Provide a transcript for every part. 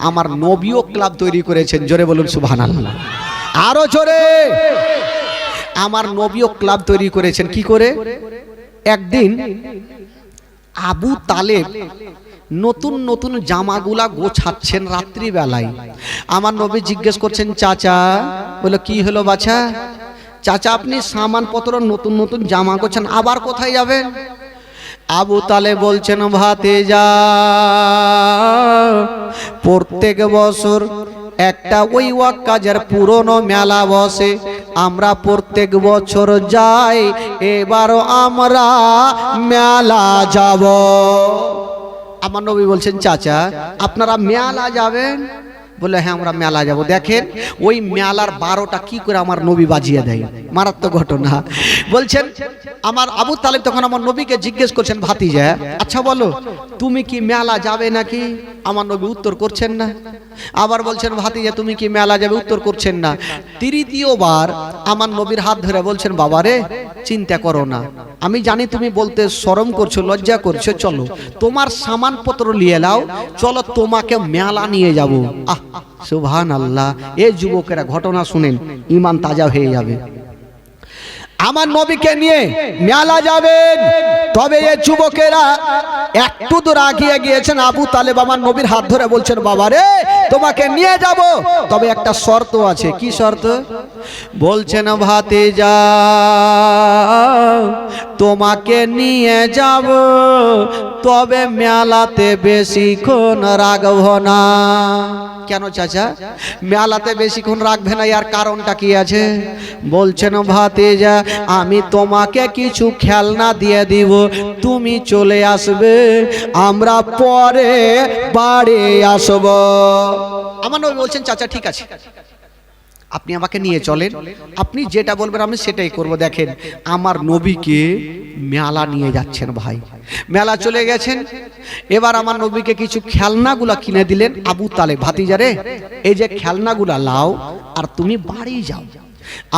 আমার নবীও ক্লাব তৈরি করেছেন। জোরে বলুন সুবহানাল্লাহ। আরো জোরে। আমার নবীও ক্লাব তৈরি করেছেন। কি করে? একদিন আবু তালেব নতুন নতুন জামাগুলা গোছাচ্ছেন রাত্রি বেলায়। আমার নবী জিজ্ঞেস করছেন, চাচা। বলে, কি হলো বাছা? চাচা, আপনি সামানপত্র নতুন নতুন জামা গোছান, আবার কোথায় যাবেন? আবু তালেব বলছেন, ভাতিজা, প্রত্যেক বছর একটা ওই ওয়াক্কাজের পুরনো মেলা বসে, আমরা প্রত্যেক বছর যাই, এবারও আমরা মেলা যাব। আমার নবী বলছেন, চাচা আপনারা মেলা যাবেন? বলে, হ্যাঁ আমরা মেলা যাব। দেখেন ওই মেলার 12টা কি করে আমার নবী বাজিয়ে দেয়, মারাত্মক ঘটনা। বলছেন আমার আবু তালেব তখন আমার নবীকে জিজ্ঞেস করছেন, ভাতিজা আচ্ছা বলো তুমি কি মেলা যাবে নাকি? আমার নবী উত্তর করছেন না। আবার বলছেন, ভাতিজা তুমি কি মেলা যাবে? উত্তর করছেন না। তৃতীয়বার আমার নবীর হাত ধরে বলছেন, বাবা রে চিন্তা করো না, আমি জানি তুমি বলতে শরম করছো, লজ্জা করছো, চলো তোমার সামানপত্র নিয়ে নাও, চলো তোমাকে মেলা নিয়ে যাব। আহ সুবহানাল্লাহ। এই যুবকেরা ঘটনা শুনেন, ঈমান তাজা হয়ে যাবে। আমার নবীকে নিয়ে মেলা যাবেন। তবে এই যুবকেরা একটু দূর আগিয়ে গিয়েছেন। আবু তালেব আমার নবীর হাত ধরে বলছেন, বাবা রে তোমাকে নিয়ে যাব, তবে একটা শর্ত আছে। কি শর্ত? বলছেন, ভাতিজা তোমাকে নিয়ে যাব, তবে মেলাতে বেশিক্ষণ রাখব না। কেন চাচা মেলাতে বেশিক্ষণ রাখবে না? এর কারণটা কি আছে? বলছেন, ভাতিজা আমি তোমাকে কিছু খেলনা দিয়ে দিব, তুমি চলে আসবে, আমরা পরে বাড়ি আসব। আমার নবী বলছেন, চাচা ঠিক আছে, আপনি আমাকে নিয়ে চলেন, আপনি যেটা বলবেন আমি সেটাই করব। দেখেন আমার নবীকে মেলা নিয়ে যাচ্ছেন ভাই। মেলা চলে গেছেন। এবার আমার নবীকে কিছু খেলনাগুলা কিনে দিলেন আবু তালেব, ভাতিজা রে এই যে খেলনাগুলা লাও আর তুমি বাড়ি যাও।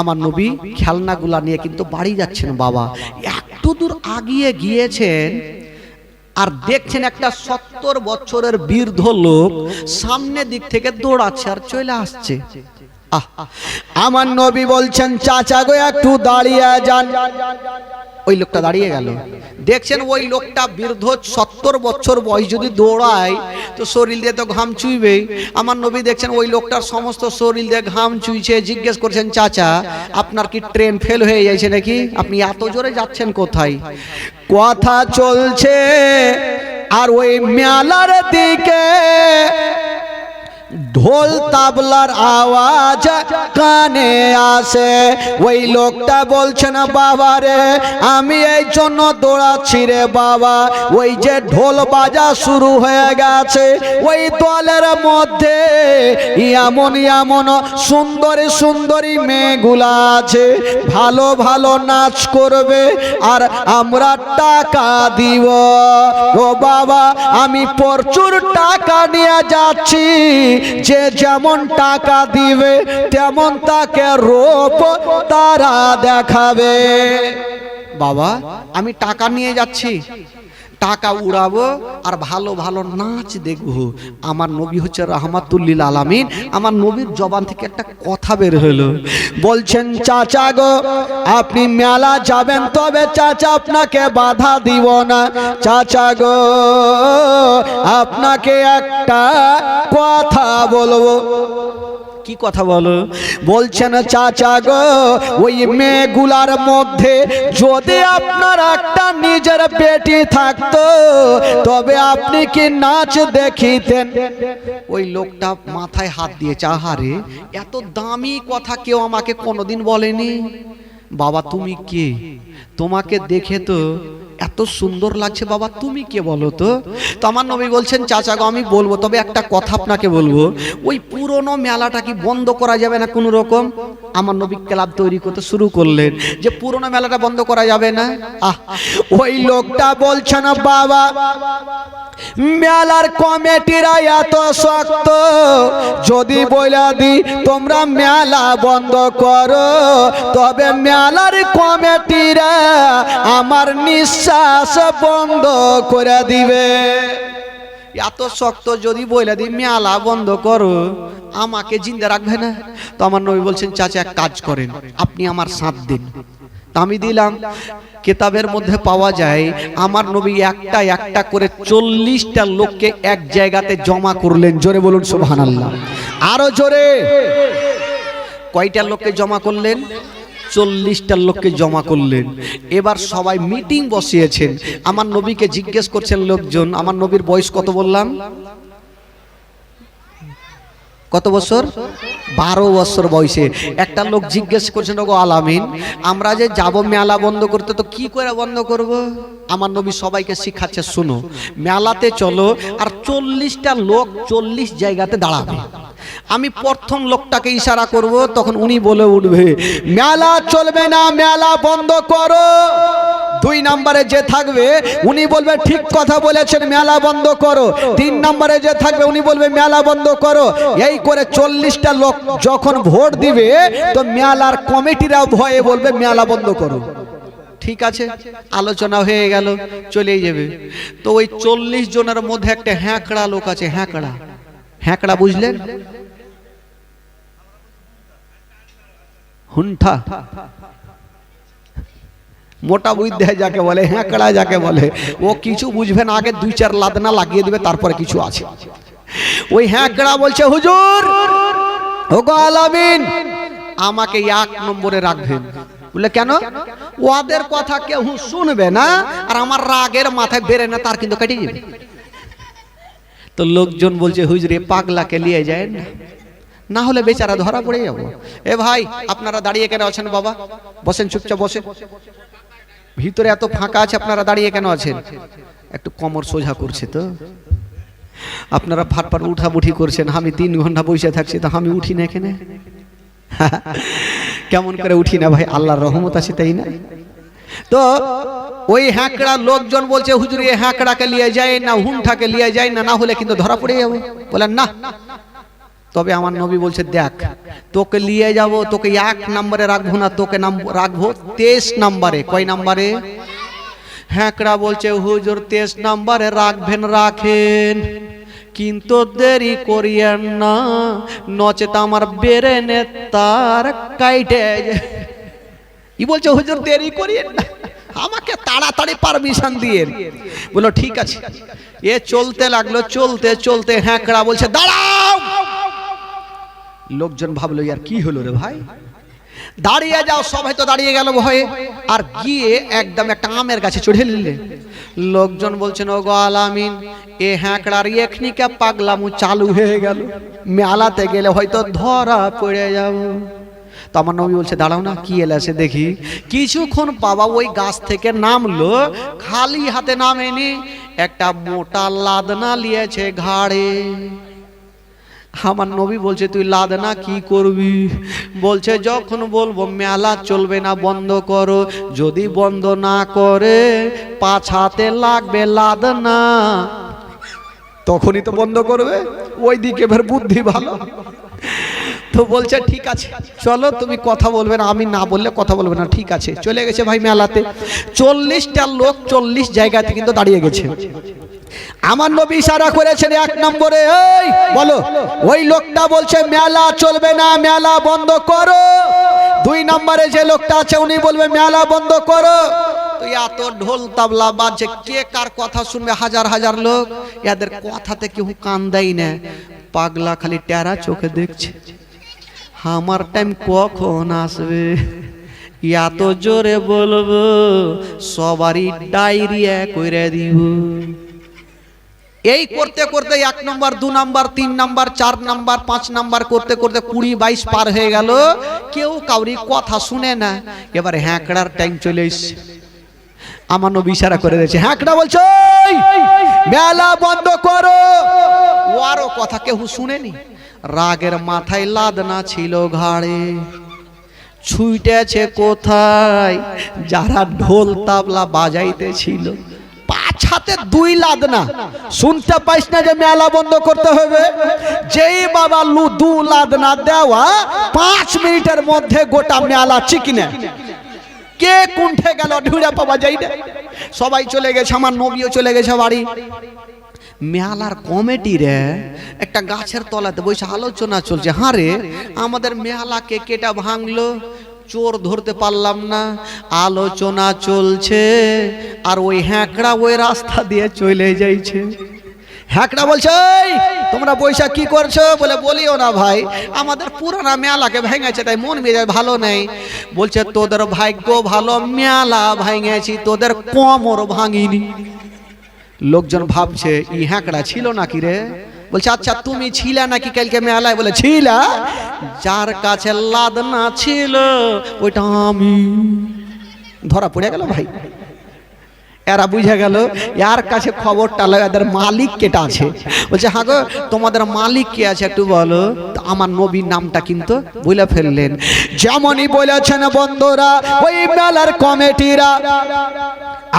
আমার নবী খেলনাগুলা নিয়ে কিন্তু বাড়ি যাচ্ছেন। বাবা একটু দূর আগিয়ে গিয়েছেন আর দেখছেন একটা 70 বছরের বৃদ্ধ লোক সামনে দিক থেকে দৌড়াচ্ছে আর চলে আসছে। আমার নবী বলছেন, চাচা গো একটু দাঁড়িয়ে যান। ওই লোকটা দাঁড়িয়ে গেল। দেখছেন ওই লোকটা বৃদ্ধ, 70 বছর বয়স, যদি দৌড়ায় তো শরীর দিয়ে তো ঘাম চুইবেই। আমার নবী দেখছেন ওই লোকটার সমস্ত শরীর দিয়ে ঘাম চুইছে। জিজ্ঞেস করছেন, চাচা আপনার কি ট্রেন ফেল হয়ে যাচ্ছে নাকি? আপনি এত জোরে যাচ্ছেন কোথায়? কথা চলছে আর ওই মেলার দিকে ঢোল তাবলার আওয়াজ কানে আসে। ওই লোকটা বলছেন, বাবা রে আমি এই জন্য দৌড়াচ্ছি রে বাবা, ওই যে ঢোল বাজা শুরু হয়ে গেছে, ওই দলের মধ্যে এমন এমন সুন্দরী সুন্দরী মেয়েগুলা আছে, ভালো ভালো নাচ করবে আর আমরা টাকা দিব। ও বাবা আমি প্রচুর টাকা নিয়ে যাচ্ছি, যে যেমন টাকা দিবে তেমন তাকে রূপ তারা দেখাবে। বাবা আমি টাকা নিয়ে যাচ্ছি, টাকা উড়াবো আর ভালো ভালো নাচ দেখবো। আমার নবী হচ্ছে রাহমাতুল লিল আলামিন। আমার নবীর জবান থেকে একটা কথা বের হলো। বলছেন, চাচা গো আপনি মেলা যাবেন, তবে চাচা আপনাকে বাধা দিব না। চাচা গো আপনাকে একটা কথা বলবো। কি কথা বলো? বলছেন, চাচা গো ওই মেয়েগুলার মধ্যে যদি আপনার একটা নিজের বেটি থাকতো, তবে আপনি কি নাচ দেখিতেন? ওই লোকটা মাথায় হাত দিয়ে, আহারে এত দামি কথা কেউ আমাকে কোনোদিন বলেনি। বাবা তুমি কে? তোমাকে দেখে তো এত সুন্দর লাগছে, বাবা তুমি কে বলো তো? তো আমার নবী বলছেন, চাচা গো আমি বলবো, তবে একটা কথা আপনাকে বলবো, ওই পুরনো মেলাটা কি বন্ধ করা যাবে না কোনো রকম? আমার নবী ক্লাব তৈরি করতে শুরু করলেন, যে পুরনো মেলাটা বন্ধ করা যাবে না। ওই লোকটা বলছেন, বাবা মেলার কমিটিরা এত শক্ত, যদি বলে দি তোমরা মেলা বন্ধ করো, তবে মেলার কমিটিরা আমার নিঃশ্বাস বন্ধ করে দিবে। এত শক্ত যদি বলে দিই মেলা বন্ধ করো, আমাকে জিন্দা রাখবে না। তো আমার নবী বলছেন চাচা এক কাজ করেন, আপনি আমার 7 দিন। আমি দিলাম। কিতাবের মধ্যে পাওয়া যায় আমার নবী একটা একটা করে 40টা লোককে এক জায়গাতে জমা করলেন। জোরে বলুন সুবহানাল্লাহ। আরো জোরে। কয়টা লোককে জমা করলেন? 40টা লোককে জমা করলেন। এবার সবাই মিটিং বসিয়েছেন। আমার নবীকে জিজ্ঞেস করছেন লোকজন, আমার নবীর বয়স কত বললাম? কত বছর? 12 বছর বয়সে একটা লোক জিজ্ঞেস করছেন, ওগো আলামিন, আমরা যে যাব মেলা বন্ধ করতে, তো কি করে বন্ধ করব? আমার নবী সবাইকে শিখাচ্ছে, শুনো, মেলাতে চলো আর 40টা লোক 40 জায়গাতে দাঁড়াবে। আমি প্রথম লোকটাকে ইশারা করব, তখন উনি বলে উঠবে মেলা চলবে না, মেলা বন্ধ করো। 2 নম্বরে যে থাকবে উনি বলবে ঠিক কথা বলেছেন, মেলা বন্ধ করো। 3 নম্বরে যে থাকবে উনি বলবে মেলা বন্ধ করো। এই করে 40টা লোক যখন ভোট দিবে, তো মেলার কমিটিরা ভয়ে বলবে মেলা বন্ধ করো। ঠিক আছে, আলোচনা হয়ে গেল, চলেই যাবে। তো ওই 40 জনের মধ্যে একটা হ্যাঁকড়া লোক আছে। হ্যাঁকড়া, হ্যাঁকড়া বুঝলেন? হুন্ঠা, মোটা বুদ্ধি যাকে বলে, হ্যাঁকড়া যাকে বলে, ও কিছু বুঝবে না, আগে 2-4 লাদনা লাগিয়ে দিবে, তারপরে কিছু আছে। ওই হ্যাঁকড়া বলছে, হুজুর, ওগো আলামিন, আমাকে 1 নম্বরে রাখবেন। বলে কেন? ওদের কথা কেউ শুনবে না, আর আমার রাগের মাথায় বেড়ে না, তার কিন্তু কেটে যাবে। তো লোকজন বলছে, হুজুর, পাগলাকে নিয়ে যায় না, না হলে বেচারা ধরা পড়ে যাবো। এ ভাই, আপনারা দাঁড়িয়ে কেন আছেন? বাবা বসেন, চুপচাপ বসেন। ভিতরে এত ফাঁকা আছে, আপনারা দাঁড়িয়ে কেন আছেন? একটু কোমর সোজা করছে তো আপনারা ফাটফাট উঠাবুঠি করছেন। আমি 3 ঘন্টা বসে থাকছি, তো আমি উঠি না এখানে? কেমন করে উঠি না ভাই? আল্লাহর রহমত আছে, তাই না? তো ওই হ্যাঁকড়া লোকজন বলছে, হুজুর, এই হ্যাঁকড়াকে নিয়ে যায় না, হুন্ঠাকে নিয়ে যায় না, না হলে কিন্তু ধরা পড়ে যাবো। বলেন না। তবে আমার নবী বলছে, দেখ, তোকে নিয়ে যাব, তোকে 1 নম্বরে রাখবো না, তোকে রাখবো 23 নম্বরে। কয় নম্বরে? হ্যাঁকড়া বলছে, হুজুর, 23 নম্বরে রাখবেন, রাখেন, কিন্তু দেরি করিয়েন না, নচেত আমার বেরেনে তার কাইটে। ই বলছে, হুজুর, দেরি করিয়েন না, আমাকে তাড়াতাড়ি পারমিশন দিয়ে। বলো ঠিক আছে। এ চলতে লাগলো, চলতে চলতে হ্যাঁকড়া বলছে, দাঁড়াও। লোকজন ভাবলো, ইয়ার কি হলো রে ভাই, দাঁড়িয়ে যাও। সবাই তো দাঁড়িয়ে গেল ভয়ে, আর গিয়ে একদম একটা আমের গাছে চড়ে নিলে। লোকজন বলছেন, ওগো আলামিন, এ হ্যাঁকড়ার এখনিকে পাগলামু চালু হয়ে গেল, মেলাতে গেলে হয়তো ধরা পড়ে যাব। তো আমার নবী বলছে, দাঁড়াও না, কি এলাছে দেখি। কিছুক্ষণ বাবা ওই গাছ থেকে নামলো, খালি হাতে নামেনি, একটা মোটা লাদনা লিয়েছে ঘাড়ে। আমার নবী বলছে, তুই লাদনা কি করবি? বলছে, যখন বলবো মেলা চলবে না, বন্ধ করো, যদি বন্ধ না করে 5 হাতে লাগবে লাদনা, তখনই তো বন্ধ করবে। ওইদিকে ফের বুদ্ধি ভালো। তো বলছে, ঠিক আছে, চলো, তুমি কথা বলবে না, আমি না বললে কথা বলবে না। ঠিক আছে, চলে গেছে ভাই মেলাতে। 40টা লোক 40 জায়গাতে কিন্তু দাঁড়িয়ে গেছে। আমার নবী ইশারা করেছেন 1 নম্বরে, এই বলো। ওই লোকটা বলছে, মেলা চলবে না, মেলা বন্ধ করো। 2 নম্বরে যে লোকটা আছে উনি বলবে, মেলা বন্ধ করো। তো এত ঢোল তাবলা বাজছে, কে কার কথা শুনবে? হাজার হাজার লোক, এদের কথাতে কেউ কান দেয় না। পাগলা খালি টেরা চোখে দেখছে, আমার টাইম কখন আসবে, এত জোরে বলবো সবারই ডায়রিয়া কইরা দিব। এই করতে করতে 1 নম্বর, 2 নম্বর, 3 নম্বর, 4 নম্বর, 5 নম্বর করতে করতে 20-22 পার হয়ে গেল। কেউ কাউরি কথা শুনে না। এবার হ্যাঁকড়ার টাইম চলে এসছে। আমার নবী ইশারা করে দিয়েছে, হ্যাঁকড়া বলছে, মেলা বন্ধ করো। ওরও কথা কেউ শুনেনি। রাগের মাথায় লাদনা ছিল ঘাড়ে, ছুটেছে কোথায়? যারা ঢোল তাবলা বাজাইতে ছিল। 5 হাতে 2 লাদনা। শুনতে পাইস না যে মেলা বন্ধ করতে হবে? যেই বাবা 2 লাদনা দেওয়া, 5 মিনিটের মধ্যে গোটা মেলা চিকিনে। কে কুণ্ঠে গেল ঢুড়া পাওয়া যায় না। সবাই চলে গেছে, আমার নবীও চলে গেছে বাড়ি। মেলার কমিটি রে একটা গাছের তলাতে বসে আলোচনা চলছে, হ্যাঁ রে আমাদের মেলাকে কেটা ভাঙলো, চোর ধরতে পারলাম না, আলোচনা চলছে আর ওই হ্যাঁকড়া ওই রাস্তা দিয়ে চলে যাইছে। হ্যাঁকড়া বলছে তোমরা বৈশাখ কি করছো, বলে বলিও না ভাই আমাদের পুরানা মেলাকে ভেঙেছে তাই মন মেজাজ ভালো নেই। বলছে তোদের ভাগ্য ভালো, মেলা ভেঙেছি তোদের কোমর ভাঙিনি। লোকজন ভাবছে ই হ্যাঁকড়া ছিল নাকি রে, বলছে আচ্ছা তুমি ছিলা নাকি কালকে মেলায়, বলে ছিলা, যার কাছে লাদনা ছিল ওইটা আমি। ধরা পড়ে গেল ভাই, এরা বুঝে গেল यार কাছে খবরটা লাগে এদের মালিক কেটা আছে। বলছে হ্যাঁ গো তোমাদের মালিক কে আছে একটু বলো। আমার নবীর নামটা কিন্তু বলে ফেললেন। যেমনই বলেছেন বন্ধুরা ওই মেলার কমিটিরা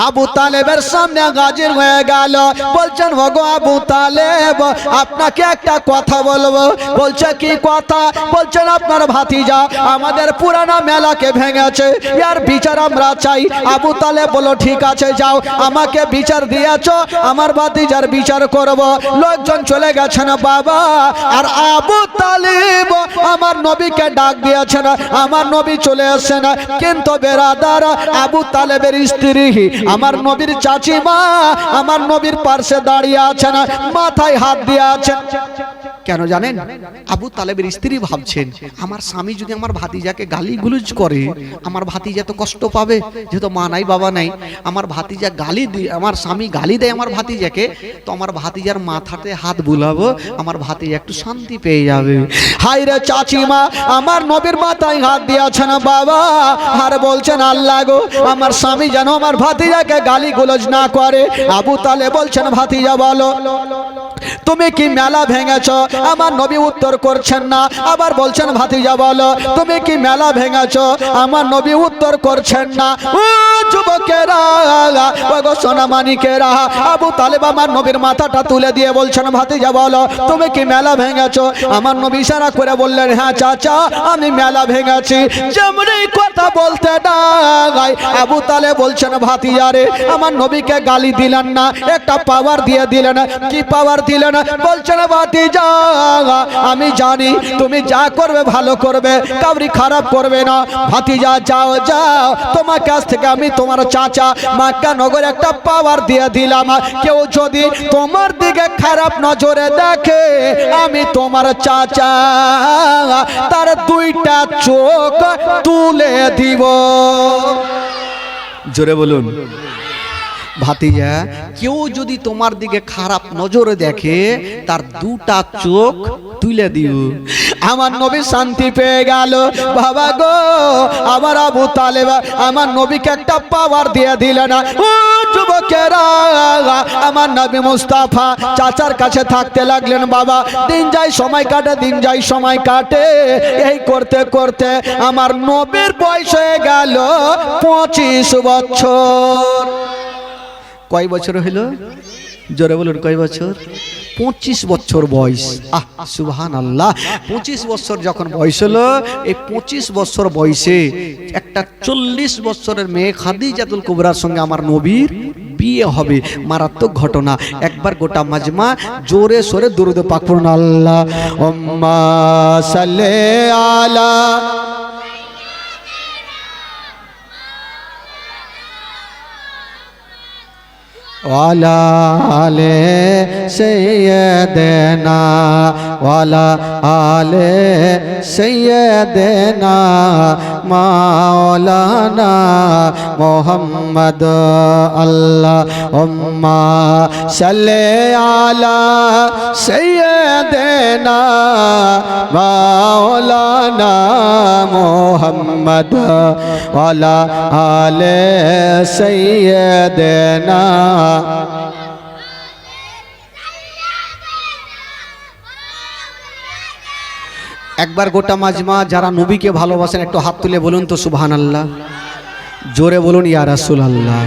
আবু তালেবের সামনে হাজির হয়ে গেল। বলছেন ওগো আবু তালেব আপনাকে একটা কথা বলবো। বলছে কি কথা? বলছেন আপনার ভাতিজা আমাদের পুরানা মেলাকে ভেঙেছে, ইয়ার বিচার আমরা চাই। আবু তালেব বলো ঠিক আছে যাও, আমাকে বিচার দিয়েছো, আমার ভাতিজার বিচার করব। লোকজন চলে গেছেন বাবা, আর আবু তালেব আমার নবীকে ডাক দিয়েছেন, আমার নবী চলে আসছেন। কিন্তু বেরাদার আবু তালেবের স্ত্রী আমার নবীর চাচিমা আমার নবীর পাশে দাঁড়িয়ে আছেন, মাথায় হাত দিয়ে আছেন। কেন জানেন? আবু তালেবের স্ত্রী ভাবছেন আমার স্বামী যদি আমার ভাতিজাকে গালি গুলুজ করে, আমার ভাতিজা তো কষ্ট পাবে, যেহেতু মা নাই বাবা নাই, আমার ভাতিজা গালি দিয়ে, আমার স্বামী গালি দেয় আমার ভাতিজাকে, তো আমার ভাতিজার মাথাতে হাত বুলাবো, আমার ভাতিজা একটু শান্তি পেয়ে যাবে। হাই রে চাচিমা আমার নবীর মাথায় হাত দিয়েছেন বাবা, আর বলছেন আল্লাহ গো আমার স্বামী যেন আমার ভাতিজাকে গালি গুলজ না করে। আবু তালেব বলছেন ভাতিজা বলো তুমি কি মেলা ভেঙেছ? আমার নবী উত্তর করছেন না, আবার বলছেন ভাতিজা বলো তুমি কি মেলা ভেঙেছ? আমার নবী উত্তর করছেন না। ও যুবকেরা ওগো সোনামানিকেরা, আবু তালেব আমার নবীর মাথাটা তুলে দিয়ে বলছেন ভাতিজা বলো তুমি কি মেলা ভেঙেছ? আমার নবী ইশারা করে বললেন হ্যাঁ চাচা আমি মেলা ভেঙেছি। যেমনি কথা বলতে নাই আবু তালেব বলছেন ভাতিজা রে আমার নবীকে গালি দিলেন না, একটা পাওয়ার দিয়ে দিলেন। কি পাওয়ার দিলেন? বলছেন ভাতিজা আমি জানি তুমি যা করবে ভালো করবে, কাউরি খারাপ করবে না। ভাতিজা যাও যাও, তোমার কাছ থেকে আমি তোমার চাচা মক্কা নগরে একটা পাওয়ার দিয়ে দিলাম, কেউ যদি তোমার দিকে খারাপ নজরে দেখে আমি তোমার চাচা তার দুইটা চোখ তুলে দিব। জোরে বলুন। ভাতিজা কেউ যদি তোমার দিকে খারাপ নজরে দেখে তার দুটা চোখ তুলে দিও। আমার নবী শান্তি পেয়ে গেল। বাবা গো আমার আবু তালেব আমার নবীকে একটা পাওয়ার দিয়ে দিলেন। ও যুবকেরা আমার নবী মুস্তাফা চাচার কাছে থাকতে লাগলেন। বাবা দিন যায় সময় কাটে, দিন যায় সময় কাটে, এই করতে করতে আমার নবীর বয়স হয়ে গেল 25 বছর। কয় বছর হইল? জোরে বলুন কয় বছর? 25 বছর বয়স। আহ সুবহানাল্লাহ। 25 বছর যখন বয়স হলো, এই 25 বছর বয়সে একটা 40 বছরের মেয়ে খাদিজাতুল কুবরার সঙ্গে আমার নবীর বিয়ে হবে। মারাত্মক ঘটনা। একবার গোটা মাজমা জোরে সোরে দুরূদ পাক পড়ুন। আল্লাহুম্মা সাল্লি আলা ওয়ালা আলে সাইয়্যিদানা ওয়ালা আলে সাইয়্যিদানা মাওলানা মুহাম্মদ। আল্লাহুম্মা সাল্লি আলা সাইয়্যিদানা মাওলানা মুহাম্মদ ওয়ালা আলে সাইয়্যিদানা। একবার গোটা মাজমা যারা নবীকে ভালোবাসেন একটু হাত তুলে বলুন তো সুবহানাল্লাহ। জোরে বলুন ইয়া রাসূলুল্লাহ।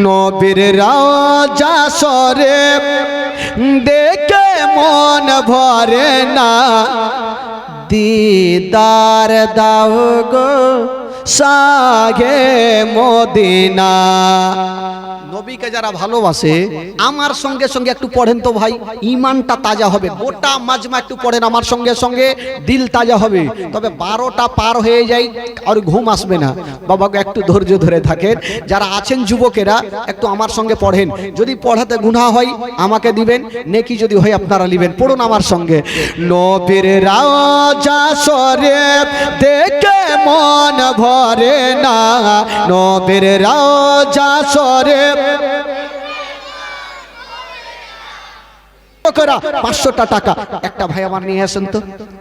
নবীর রাজা সরে দেখে মন ভরে না, দিদার দাও গো শাহে মদিনা। নবীকে যারা ভালোবাসে আমার সঙ্গে সঙ্গে একটু পড়েন তো ভাই, ইমানটা তাজা হবে। গোটা মাজমা একটু পড়েন আমার সঙ্গে সঙ্গে, দিল তাজা হবে। তবে 12টা পার হয়ে যায় আর ঘুম আসবে না। বাবাকে একটু ধৈর্য ধরে থাকেন। যারা আছেন যুবকেরা একটু আমার সঙ্গে পড়েন। যদি পড়াতে গুনাহ হয় আমাকে দিবেন, নেকি যদি হয় আপনারা নেবেন। পড়ুন আমার সঙ্গে। নবীর রাজা শরীফ দেখে মন ভরে না, নবীর রাজা শরীফ 500টা টাকা একটা ভাই আমার নিয়ে আসেন তো।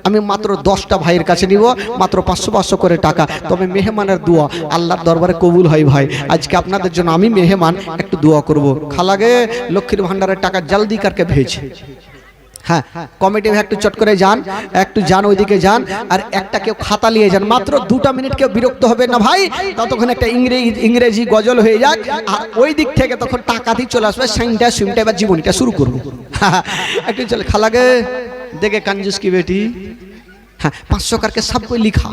আমি মাত্র 10টা ভাইয়ের কাছে নিব, মাত্র 500 করে টাকা। তবে মেহমানের দোয়া আল্লাহর দরবারে কবুল হয় ভাই। আজকে আপনাদের জন্য আমি মেহমান, একটু দোয়া করব। খালাগে লক্ষ্মীর ভান্ডারের টাকা জলদি করকে ভেজ। হ্যাঁ, কমিটি ভাই একটু চট করে যান, একটু যান ওইদিকে যান। আর একটা কেউ খাতা নিয়ে যান, মাত্র 2টা মিনিট। কেউ বিরক্ত হবে না ভাই, ততক্ষণ একটা ইংরেজি গজল হয়ে যাক। আর ওই দিক থেকে তখন টাকা দিয়ে চলে আসবে, সাইনটা সুইমটা এবার জীবনীটা শুরু করবো। একটু চলে খালাগে দেখে कंजूस की बेटी। হ্যাঁ, 500 करके सब कोई लिखा।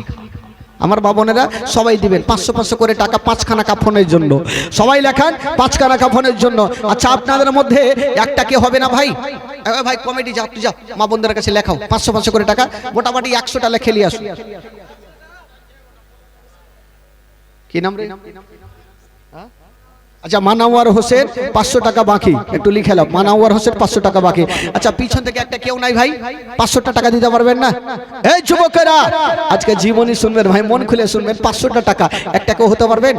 আমার বাবনেরা সবাই দিবেন 500 করে টাকা, 5খানা কাফনের জন্য। সবাই লেখান 5খানা কাফনের জন্য। আচ্ছা, আপনাদের মধ্যে একটা কে হবে না ভাই? ভাই কমিটি যাও, তুই যাও মা বোনদের কাছে লেখাও 500 করে টাকা। মোটামুটি 100টা লেখে নিয়ে আসো। কি নাম রে? আচ্ছা, মানাওয়ার হোসেন 500 টাকা বাকি, একটু লিখে নাও। মানাওয়ার হোসেন 500 টাকা বাকি। আচ্ছা, পিছন থেকে একটা কেউ নাই ভাই? 500টা টাকা দিতে পারবেন না? এই যুবকেরা আজকে জীবনী শুনবেন ভাই, মন খুলে শুনবেন। 500টা টাকা একটা কেউ হতে পারবেন?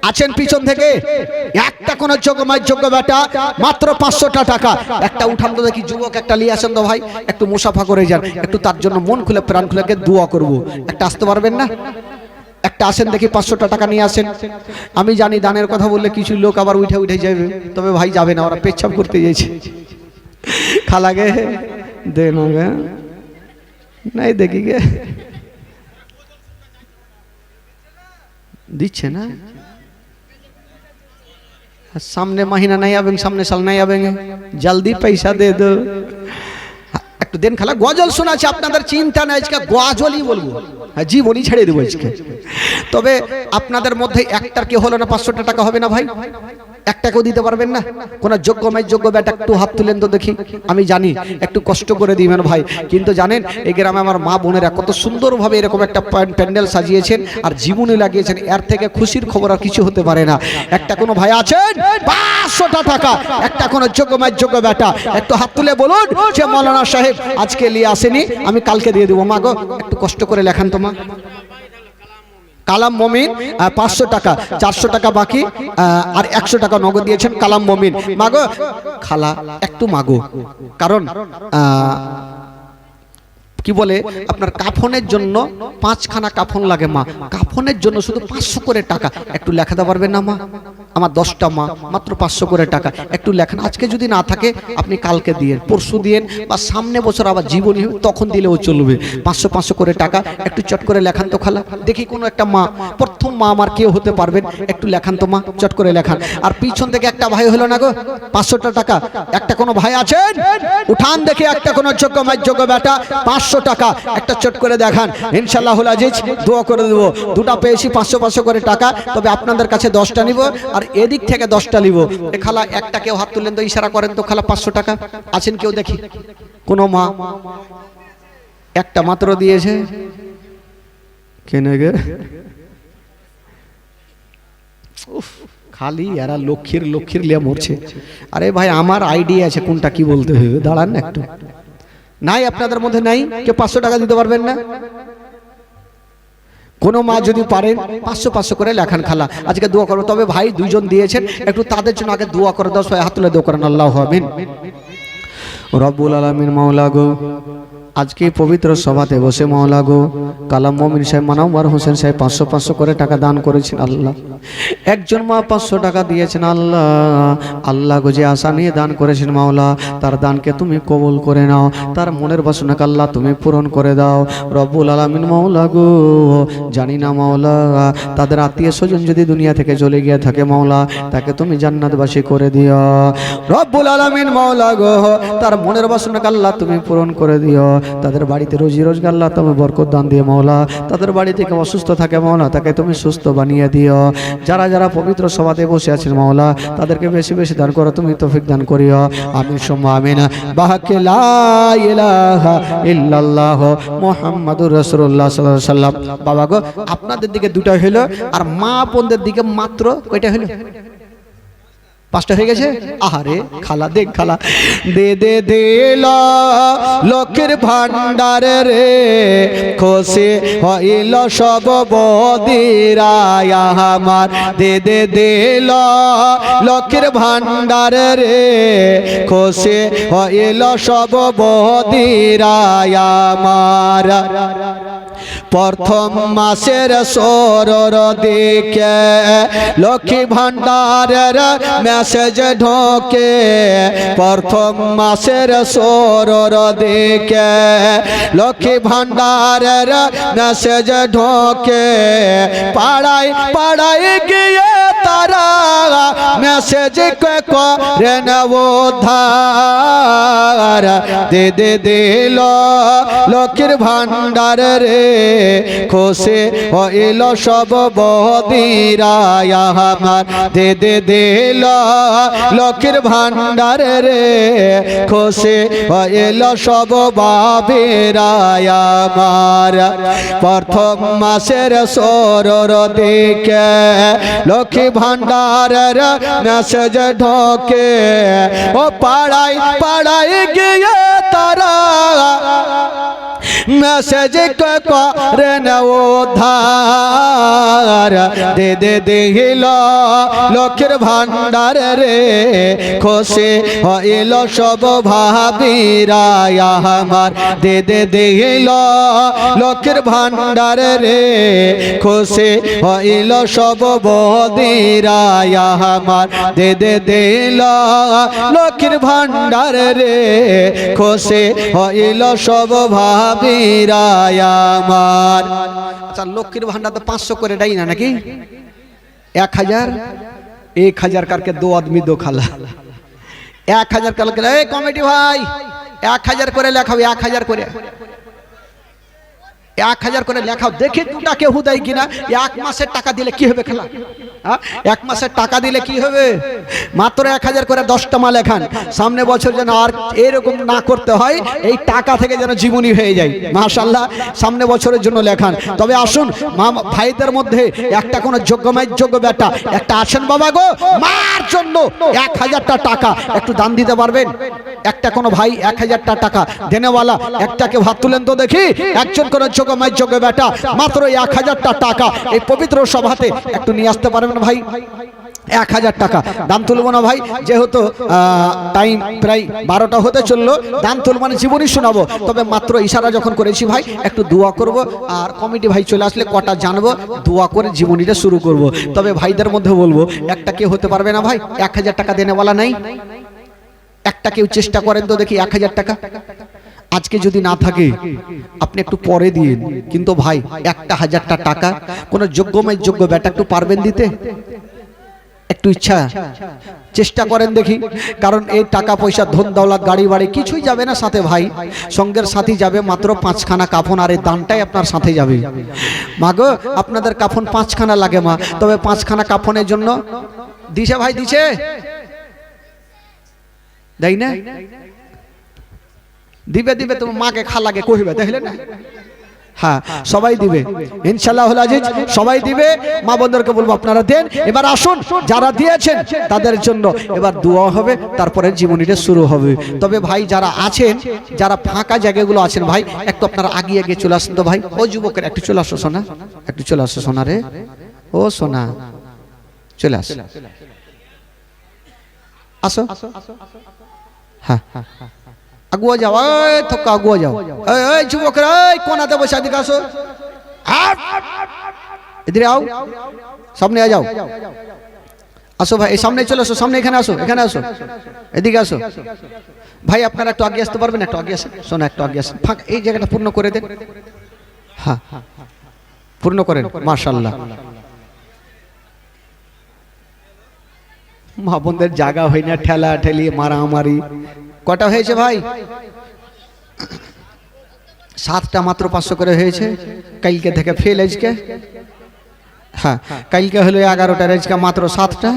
আছেন পিছন থেকে? একটা কোন যোগ্য বেটা, মাত্র 500টা টাকা একটা উঠান তো দেখি। যুবক একটা নিয়ে আসেন তো ভাই, একটু মুসাফা করে যান। একটু তার জন্য মন খুলে প্রাণ খুলে দোয়া করব। একটা আসতে পারবেন না? একটা আসেন দেখি, 500টা টাকা নিয়ে আসেন। আমি জানি দানের কথা বললে কিছু লোক আবার উঠে যাবে, তবে ভাই যাবে না, ওরা পেচ্ছাপ করতে যাইছে। খালাগে দে না গে, নাই দেখি গে দিচ্ছে না। सामने महीना नहीं आवेंगे, सामने साल नहीं आवेंगे, जल्दी पैसा दे दो। একটু দেন খালা। গজল শোনাচ্ছি, আপনাদের চিন্তা নাই, আজকে গজলই বলবো। হ্যাঁ, জীবনই ছেড়ে দেবো আজকে। তবে আপনাদের মধ্যে একটার কি হলো না 500টা টাকা হবে না ভাই? একটাকেও দিতে পারবেন না? কোন যোগ্য বেটা একটু হাত তুলেন তো দেখি। আমি জানি একটু কষ্ট করে দিবেন ভাই, কিন্তু জানেন এই গ্রামে আমার মা বোনেরা কত সুন্দরভাবে এরকম একটা প্যান্ডেল সাজিয়েছেন আর জীবনে লাগিয়েছেন। এর থেকে খুশির খবর আর কিছু হতে পারে না। একটা কোনো ভাই আছেন 500টা টাকা একটা কোনো যোগ্য বেটা একটু হাত তুলে বলুন যে মৌলানা সাহেব আজকে নিয়ে আসেনি, আমি কালকে দিয়ে দেবো। মা গো একটু কষ্ট করে লেখান তো মা। কালাম মমিন 500 টাকা, 400 টাকা বাকি, আর 100 টাকা নগদ দিয়েছেন কালাম মমিন। মাগো খালা একটু মাগো, কারণ কি বলে আপনার কাফনের জন্য 5খানা কাফন লাগে মা। কাফনের জন্য শুধু 500 করে টাকা একটু লেখাতে পারবেন না মা? আমার 10টা মা, মাত্র 500 করে টাকা একটু লেখান। আজকে যদি না থাকে আপনি কালকে দিয়েন, পরশু দিয়েন, বা সামনে বছর আবার জীবনী তখন দিলেও চলবে। 500 করে টাকা একটু চট করে লেখান তো খালা। দেখি কোনো একটা মা, প্রথম মা আমার কেউ হতে পারবেন, একটু লেখান তো মা, চট করে লেখান। আর পিছন থেকে একটা ভাই হলো না গো 500টা টাকা একটা কোনো ভাই আছেন? উঠান দেখি একটা কোনো যোগ্য বেটা 500 টাকা একটা চট করে দেখান। ইনশাআল্লাহুল আজিজ দোয়া করে দেব। দুটো পেয়েছি 500 করে টাকা। তবে আপনাদের কাছে 10টা নিব আর এদিক থেকে 10টা নিব। এ খালা একটা কেউ হাত তুলেন তো, ইশারা করেন তো খালা। 500 টাকা আছেন কেউ দেখি? কোন মা একটা মাত্র দিয়েছে কেনে গে? খালি এরা লক্ষ্মীর লিয়ে মরছে। আরে ভাই আমার আইডিয়া আছে কোনটা কি বলতে হবে, দাঁড়ান না একটু। নাই আপনাদের মধ্যে নাই কেউ 500 টাকা দিতে পারবেন না? কোন মা যদি পারেন 500 করে লেখান খালা, আজকে দোয়া করো। তবে ভাই 2জন দিয়েছেন, একটু তাদের জন্য আগে দোয়া করে দাও। হাত তুলে দোয়া করেন। আল্লাহু আমিন। রব্বুল আলামিন মাওলা গো, আজকে পবিত্র সভাতে বসে মাওলা গো কালাম মমিন সাহেব মানাওয়ার হোসেন সাহেব 500 করে টাকা দান করেছেন। আল্লাহ একজন মা 500 টাকা দিয়েছেন। আল্লাহ গো যে আশা নিয়ে দান করেছেন মাওলা, তার দানকে তুমি কবুল করে নাও, তার মনের বাসনাকে আল্লাহ তুমি পূরণ করে দাও। রব্বুল আলামিন মাওলা গো, জানি না মাওলা তাদের আত্মীয় স্বজন যদি দুনিয়া থেকে চলে গিয়ে থাকে মাওলা, তাকে তুমি জান্নাতবাসী করে দিও। রব্বুল আলামিন মাওলা গো, তার মনের বাসনাকে আল্লাহ তুমি পূরণ করে দিও। তাদের বাড়িতে রোজি রোজগার আল্লাহ তুমি বরকত দান দিয়ে মওলা, তাদের বাড়ি থেকে অসুস্থ থাকে মওলা তাকে তুমি সুস্থ বানিয়ে দিও। যারা যারা পবিত্র সভাতে বসে আছেন মওলা তাদেরকে বেশি বেশি দান করো, তুমি তৌফিক দান করিও। আমিন সুম্মা আমিন। বাহাকে লা ইলাহা ইল্লাল্লাহ মুহাম্মাদুর রাসূলুল্লাহ সাল্লাল্লাহু আলাইহি ওয়াসাল্লাম। বাবা গো আপনাদের দিকে দুটো হলো আর মা বোনদের দিকে মাত্র কয়টা হলো? 5টা হয়ে গেছে। আহারে খালা দেখ খালা, দে দে দিল লক্ষ্মীর ভান্ডার রে, খুশি হইল সব বদিরায় আমার। দে দে দিল লক্ষ্মীর ভান্ডার রে, খুশি হইল সব বদিরায় আমার। প্রথম মাসের সরর দিকে লক্ষ্মী ভান্ডারের মেসেজ ঢোকে, প্রথম মাসের সরর দিকে লক্ষ্মী ভান্ডারের মেসেজ ঢোকে। পাড়ায় পাড়ায় গিয়ে তারা মেসেজ করে নেব ধার। দে দে দিল লক্ষ্মীর ভান্ডার রে, খুশি হইল সব বদিরায় আমার। দে দে দিল লক্ষ্মীর ভান্ডার রে, খুশি হইল সব বাবিরায় আমার। প্রথম মাসের সরর দিকে লক্ষ্মী ভান্ডারের মেসেজ ঢোকে, ও পাড়ায় পাড়ায় গিয়ে তারা মেসেজ করে নেব ধার। দে দে দিল লক্ষ্মীর ভান্ডার রে, খুশি হইল সব ভাবিরায় আমার। দে দে দিল লক্ষ্মীর ভান্ডার রে, খুশি হইল সব বদিরায় আমার। দে দে দিল লক্ষ্মীর ভান্ডার রে, খুশি হইল সব ভাবিরায় আমার। আচ্ছা লক্ষ্মীর ভান্ডার তো 500 করে দেয় না নাকি? 1000 1000 करके 2 आदमी 2 खाला। 1000 करके ए कमिटी भाई 1000 করে লেখাও, 1000 করে 1000 করে লেখাও, দেখি দুটা কেউ দেয় কিনা। 1 মাসের টাকা দিলে কি হবে খেলা? 1 মাসের টাকা দিলে কি হবে? মাত্র 1000 করে 10টা মা লেখান, সামনে বছর যেন আর এরকম না করতে হয়, এই টাকা থেকে যেন জীবনী হয়ে যায়। মাশাআল্লাহ সামনে বছরের জন্য লেখান। তবে আসুন মা ভাইদের মধ্যে একটা কোন যোগ্য বেটা একটা আছেন বাবা গো, মার জন্য 1000টা টাকা একটু দান দিতে পারবেন? একটা কোন ভাই 1000টা টাকা দেনেওয়ালা একটাকে ভাত তুলেন তো দেখি। একজন কোন যোগ্য বেটা মাত্র 1000টা টাকা এই পবিত্র সভাতে একটু নিয়ে আসতে পারবেন ভাই? 1000 টাকা দান তুলব না ভাই, যেহেতু টাইম প্রায় 12টা হতে চললো, দান তুলব মানে জীবনী শোনাবো। তবে মাত্র ইশারা যখন করেছি ভাই একটু দোয়া করব, আর কমিটি ভাই চলে আসলে কটা জানবো, দোয়া করে জীবনীটা শুরু করব। তবে ভাইদের মধ্যে বলবো একটা কেউ হতে পারবে না ভাই? 1000 টাকা দেনেওয়ালা নাই? একটা কেউ চেষ্টা করেন তো দেখি 1000 টাকা। আজকে যদি না থাকে আপনি একটু পরে দিন, কিন্তু ভাই 1000টা টাকা কোন যোগ্য বেটা একটু পারবেন দিতে? একটু ইচ্ছা চেষ্টা করেন দেখি। কারণ এই টাকা পয়সা ধন দৌলত গাড়ি বাড়ি কিছুই যাবে না সাথে ভাই, সঙ্গের সাথী যাবে মাত্র 5খানা কাফন, আর এই দানটাই আপনার সাথে যাবে। মা গো আপনাদের কাফন 5খানা লাগে মা, তবে 5খানা কাফনের জন্য দিছে ভাই, দিছে দেয় না? দিবে দিবে, তোমার মাকে খালাকে কহিবে, দেখলে না? হ্যাঁ সবাই দিবে ইনশাআল্লাহ আজিজ, সবাই দিবে। মা বোনদেরকে বলবো আপনারা দেন। এবার আসুন যারা দিয়েছেন তাদের জন্য এবার দোয়া হবে, তারপরে জীবনীটা শুরু হবে। তবে ভাই যারা আছেন, যারা ফাঁকা জায়গাগুলো আছেন ভাই একটু আপনারা আগিয়ে গিয়ে চলে আসুন তো ভাই। ও যুবকের একটু চলে আসো সোনা, একটু চলে আসো সোনা রে, ও সোনা চলে আসো, আসো হ্যাঁ আগুয়া যাও, এই থক্কা আগুয়া যাও, এই যুবকরা এই কোনাতে বসে এদিকে আসো, এদিকে আও, সামনে আ যাও, আসো ভাই এই সামনে চলে আসো, সামনে এখানে আসো, এখানে আসো, এদিকে আসো ভাই। আপনারা একটু আগে আসতে পারবেন? একটু আগে আসেন শোনা, একটু আগে আসেন, ফাঁকা এই জায়গাটা পূর্ণ করে দেন। হ্যাঁ পূর্ণ করেন মাশাআল্লাহ। মা বোনদের জায়গা হয় না, ঠেলা ঠেলি মারামারি। কটা হয়েছে ভাই? 7টা মাত্র 500 করে হয়েছে, কালকে থেকে ফেল আজকে। হ্যাঁ, কালকে হলো 11টার, আজকে মাত্র 7টা।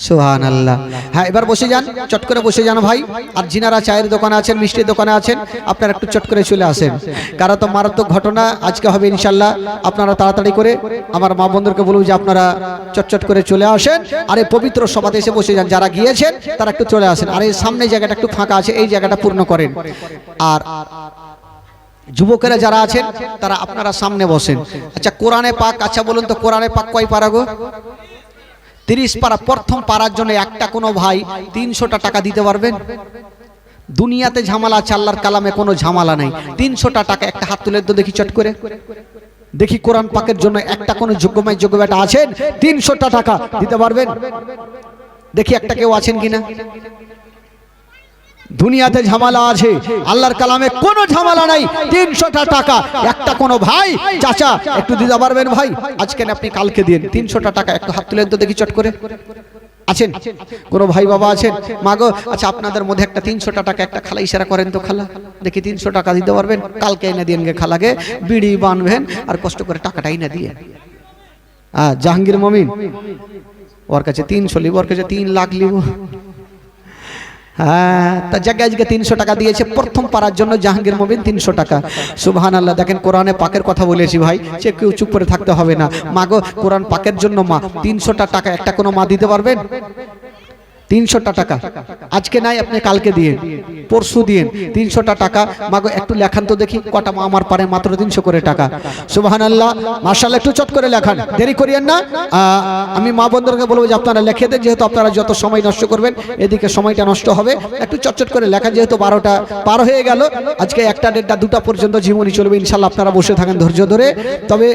সুবহানাল্লাহ। হ্যাঁ, এবার বসে যান, চট করে বসে যান ভাই। আর যিনারা চায়ের দোকানে আছেন, মিষ্টির দোকানে আছেন, আপনারা একটু চট করে চলে আসেন, কারণ তো মারাত্মক ঘটনা আজকে হবে ইনশাল্লাহ। আপনারা তাড়াতাড়ি করে আমার মা বন্ধুদেরকে বলবো যে আপনারা চটচট করে চলে আসেন, আর এই পবিত্র সভাতে এসে বসে যান। যারা গিয়েছেন তারা একটু চলে আসেন, আর এই সামনে জায়গাটা একটু ফাঁকা আছে, এই জায়গাটা পূর্ণ করেন। আর যুবকেরা যারা আছেন তারা আপনারা সামনে বসেন। আচ্ছা, কোরআনে পাক, আচ্ছা বলুন তো কোরআনে পাক কয় পারা গো? 30 পারা। প্রথম পারার জন্য একটা কোনো ভাই 300টা টাকা দিতে পারবেন? দুনিয়াতে ঝামেলা আছে, আল্লাহর কালামে কোনো ঝামেলা নাই। 300টা টাকা, একটা হাত তুলে তো দেখি চট করে, দেখি কোরআন পাকের জন্য একটা কোনো যোগ্যময় যোগ্য বেটা আছেন 300টা টাকা দিতে পারবেন? দেখি একটা কেউ আছেন কিনা। দুনিয়াতে ঝামেলা আছে, আল্লাহর কালামে কোনো ঝামেলা নাই। 300টা টাকা একটা কোনো ভাই, চাচা একটু দিতে পারবেন ভাই? আজকে না, আপনি কালকে দিন। 300টা টাকা একটু হাত তুলেন তো দেখি চট করে। আছেন কোনো ভাই বাবা আছেন? মাগো, আচ্ছা আপনাদের মধ্যে একটা 300টা টাকা একটা খালা ইশারা করেন তো, খালা দেখি 300 টাকা দিতে পারবেন? কালকে এনে দিন গে খালাকে, বিড়ি বানবেন আর কষ্ট করে টাকাটা এনে দিয়ে। জাহাঙ্গীর মমিন, ওর কাছে 300 লিব, ওর কাছে 3 লাখ লিব। হ্যাঁ, তা জায়গায় আজকে 300 টাকা দিয়েছে প্রথম পারার জন্য জাহাঙ্গীর মবিন, 300 টাকা। সুবহানাল্লাহ। দেখেন, কোরআনে পাকের কথা বলেছি ভাই, সে কেউ চুপ করে থাকতে হবে না। মাগো, কোরআন পাকের জন্য মা 300টা টাকা একটা কোনো মা দিতে পারবেন? 300টা টাকা আজকে নাই, আপনি কালকে দিয়ে, পরশু দিয়ে 300টা টাকা। মাগো একটু লেখান তো দেখি, কটা মা আমার পারে মাত্র 300 করে টাকা। সুবহানাল্লাহ, মাশাআল্লাহ। একটু চট করে লেখান, দেরি করিয়েন না। আমি মা বন্ধুদেরকে বলবো যে আপনারা লিখে দেন, যেহেতু আপনারা যত সময় নষ্ট করবেন এদিকে সময়টা নষ্ট হবে। একটু চটচট করে লেখান, যেহেতু 12টা পার হয়ে গেল। আজকে 1টা, 1:30, 2টা পর্যন্ত জীবনী চলবে ইনশাআল্লাহ। আপনারা বসে থাকেন ধৈর্য ধরে। তবে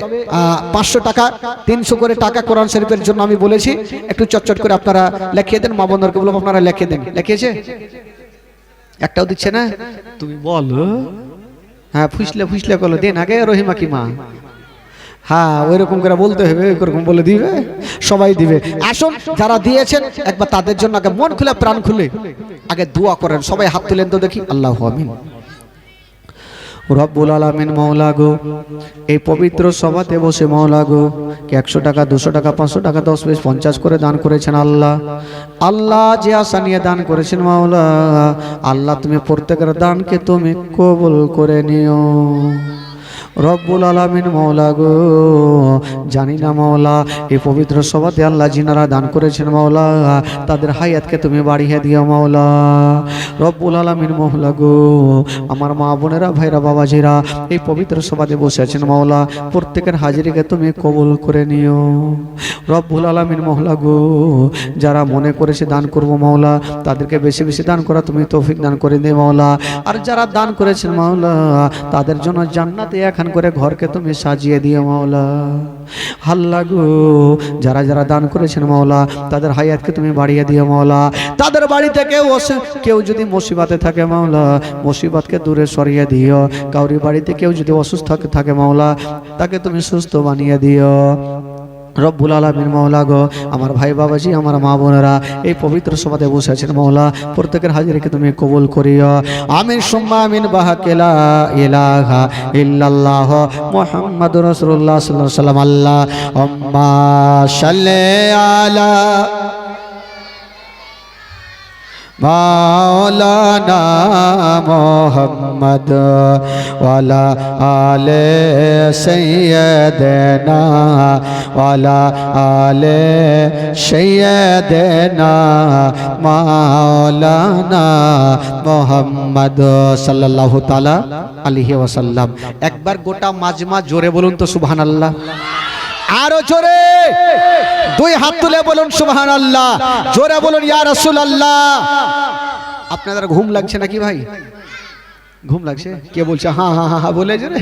500 টাকা, 300 করে টাকা কোরআন শরীফের জন্য আমি বলেছি, একটু চটচট করে আপনারা লিখিয়ে দেন। মা বন্ধুদেরকে বলবো আপনারা লিখে দেন। লিখিয়েছে? একটাও দিচ্ছে না? তুমি বলো। হ্যাঁ, ফুসলে ফুসলে বলো, দেন আগে রহিমা কি মা। হ্যাঁ, ওইরকম করে বলতে হবে, ওইরকম বলে দিবে, সবাই দিবে। আসুন, যারা দিয়েছেন একবার তাদের জন্য আগে মন খুলে প্রাণ খুলে আগে দোয়া করেন। সবাই হাত তুলেন তো দেখি। আল্লাহু আমিন। রব্বুল আলামিন, মওলা গো, এই পবিত্র সভাতে বসে মওলা গো, 100 টাকা, 200 টাকা, 500 টাকা, 10, 20, 50 করে দান করেছেন আল্লাহ। আল্লাহ, যে আশা নিয়ে দান করেছেন মওলা, আল্লাহ তুমি প্রত্যেকের দানকে তুমি কবুল করে নিও। রব্বুল আলামিন, মওলা গো, জানি না মওলা, এই পবিত্র সভাতে আল্লাহ যিনারা দান করেছেন মওলা, তাদের হায়াতকে তুমি বাড়িয়ে দিও মওলা। রব্বুল আলামিন, মওলা গো, আমার মা বোনেরা, ভাইরা, বাবাজিরা এই পবিত্র সভাতে বসে আছেন মওলা, প্রত্যেকের হাজিরিকে তুমি কবুল করে নিও। রব্বুল আলামিন, মওলা গো, যারা মনে করেছে দান করব মওলা, তাদেরকে বেশি বেশি দান করা তুমি তৌফিক দান করে দে মওলা। আর যারা দান করেছেন মওলা, তাদের জন্য জান্নাতে এখন করে ঘরকে তুমি সাজিয়ে দিও মওলা। আল্লাহ গো, যারা যারা দান করেছেন মওলা, তাদের হায়াতকে তুমি বাড়িয়ে দিও মওলা। তাদের বাড়ি থেকে কেউ যদি মুসিবতে থাকে মওলা, মুসিবতকে দূরে সরিয়ে দিও। কাউরি বাড়িতে কেউ যদি অসুস্থ থাকে মওলা, তাকে তুমি সুস্থ বানিয়ে দিও। রব্বুল আলামিন, মওলা গো, আমার ভাই বাবাজি, আমার মা বোনেরা এই পবিত্র সভাতে বসে আছেন মওলা, প্রত্যেকের হাজিরিকে তুমি কবুল করিও। আমিন সুম্মা আমিন। বাহাকেলা ইলাহা ইল্লাল্লাহ মুহাম্মাদুর রাসূলুল্লাহ সাল্লাল্লাহু আলাইহি ওয়াসাল্লাম। আল্লাহুম্মা সাল্লি আলা মাওলানা মুহাম্মদ ওয়ালা আলে সাইয়্যিদিনা ওয়ালা আলে সাইয়্যিদিনা মাওলানা মুহাম্মদ সাল্লাল্লাহু তাআলা আলাইহি ওয়াসাল্লাম। একবার গোটা মাজমা জোরে বলুন তো সুবহানাল্লাহ। আরো জোরে 2 হাত তুলে বলুন সুবহানাল্লাহ। জোরে বলুন ইয়া রাসূলুল্লাহ। আপনাদের ঘুম লাগছে নাকি ভাই? ঘুম লাগছে? কে বলছে হ্যাঁ হ্যাঁ হ্যাঁ বলে জোরে?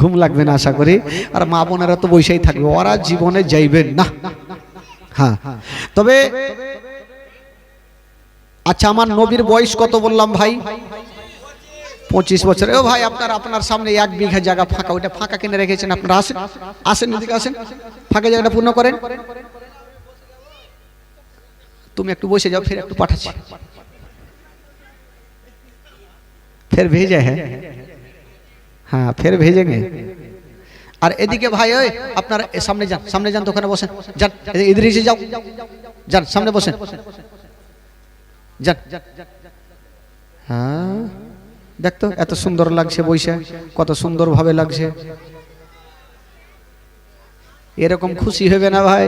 ঘুম লাগবে না আশা করি। আর মা বোনেরা তো বসেই থাকবে, ওরা জীবনে যাইবেন না। হ্যাঁ, তবে আচ্ছা, আমার নবীর বয়স কত বললাম ভাই? 25 বছর। ও ভাই, আপনার সামনে 1 বিঘা জায়গা ফাঁকা, ওইটা ফাঁকা কিনে রেখেছেন আপনারা। আসেন এদিকে আসেন, ফাঁকা জায়গাটা পূর্ণ করেন। তুমি একটু বসে যাও, ফের একটু পাঠাচ্ছি। फिर भेजे हैं हाँ फिर भेजेंगे और एदिके भाई ओए আপনারা सामने जान तो ওখানে বসেন যান इधर ही से जाओ जान सामने বসেন যান হ্যাঁ দেখতো এত সুন্দর লাগছে বইসা কত সুন্দর ভাবে লাগছে এরকম খুশি হবে না ভাই